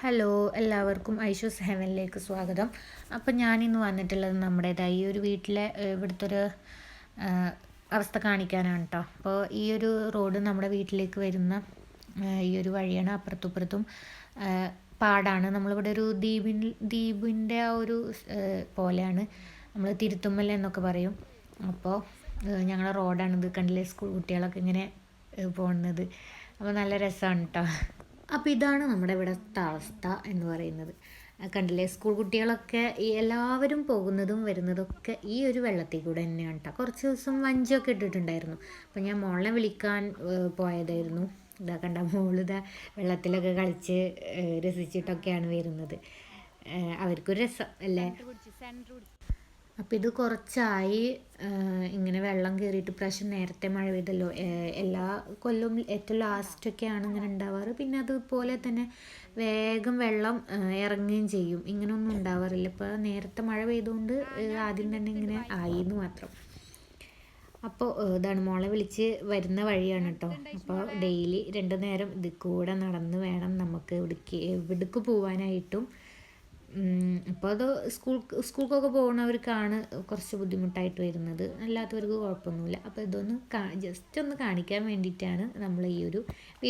Hello, എല്ലാവർക്കും ഐഷൂസ് ഹെവനിലേക്ക് സ്വാഗതം. അപ്പം ഞാനിന്ന് വന്നിട്ടുള്ളത് നമ്മുടേതായി ഈ ഒരു വീട്ടിലെ ഇവിടുത്തെ ഒരു അവസ്ഥ കാണിക്കാനാണ് കേട്ടോ. അപ്പോൾ ഈ ഒരു റോഡ് നമ്മുടെ വീട്ടിലേക്ക് വരുന്ന ഈ ഒരു വഴിയാണ്. അപ്പുറത്തും പാടാണ്. നമ്മളിവിടെ ഒരു ദ്വീപിൻ്റെ ആ ഒരു പോലെയാണ് നമ്മൾ തിരുത്തുമ്മൽ എന്നൊക്കെ പറയും. അപ്പോൾ ഞങ്ങളുടെ റോഡാണിത്. കണ്ടില്ലേ, സ്കൂൾ കുട്ടികളൊക്കെ ഇങ്ങനെ പോകുന്നത്. അപ്പോൾ നല്ല രസമാണ് കേട്ടോ. അപ്പോൾ ഇതാണ് നമ്മുടെ ഇവിടുത്തെ അവസ്ഥ എന്ന് പറയുന്നത്. കണ്ടില്ലേ, സ്കൂൾ കുട്ടികളൊക്കെ എല്ലാവരും പോകുന്നതും വരുന്നതൊക്കെ ഈ ഒരു വെള്ളത്തിൽ കൂടെ തന്നെയാണ് കേട്ടോ. കുറച്ച് ദിവസം വഞ്ചിയൊക്കെ ഇട്ടിട്ടുണ്ടായിരുന്നു. അപ്പോൾ ഞാൻ മോളെ വിളിക്കാൻ പോയതായിരുന്നു. ഇതാ കണ്ട, മോളിതാ വെള്ളത്തിലൊക്കെ കളിച്ച് രസിച്ചിട്ടൊക്കെയാണ് വരുന്നത്. അവർക്കൊരു രസം അല്ലേ. അപ്പം ഇത് കുറച്ചായി ഇങ്ങനെ വെള്ളം കയറിയിട്ട്. പ്രാവശ്യം നേരത്തെ മഴ പെയ്തല്ലോ. എല്ലാ കൊല്ലവും ഏറ്റവും ലാസ്റ്റൊക്കെയാണ് ഇങ്ങനെ ഉണ്ടാവാറ്. പിന്നെ അതുപോലെ തന്നെ വേഗം വെള്ളം ഇറങ്ങുകയും ചെയ്യും. ഇങ്ങനെയൊന്നും ഉണ്ടാവാറില്ല. ഇപ്പോൾ നേരത്തെ മഴ പെയ്തുകൊണ്ട് ആദ്യം തന്നെ ഇങ്ങനെ ആയിന്ന് മാത്രം. അപ്പോൾ ഇതാണ്, മോളെ വിളിച്ച് വരുന്ന വഴിയാണ് കേട്ടോ. അപ്പോൾ ഡെയിലി 2 നേരം ഇതിൽ കൂടെ നടന്ന് വേണം നമുക്ക് എവിടേക്ക് പോകാനായിട്ടും. അപ്പോൾ അത് സ്കൂൾക്കൊക്കെ പോകുന്നവർക്കാണ് കുറച്ച് ബുദ്ധിമുട്ടായിട്ട് വരുന്നത്. അല്ലാത്തവർക്ക് കുഴപ്പമൊന്നുമില്ല. അപ്പോൾ ഇതൊന്ന് ജസ്റ്റ് ഒന്ന് കാണിക്കാൻ വേണ്ടിയിട്ടാണ് നമ്മൾ ഈ ഒരു വീഡിയോ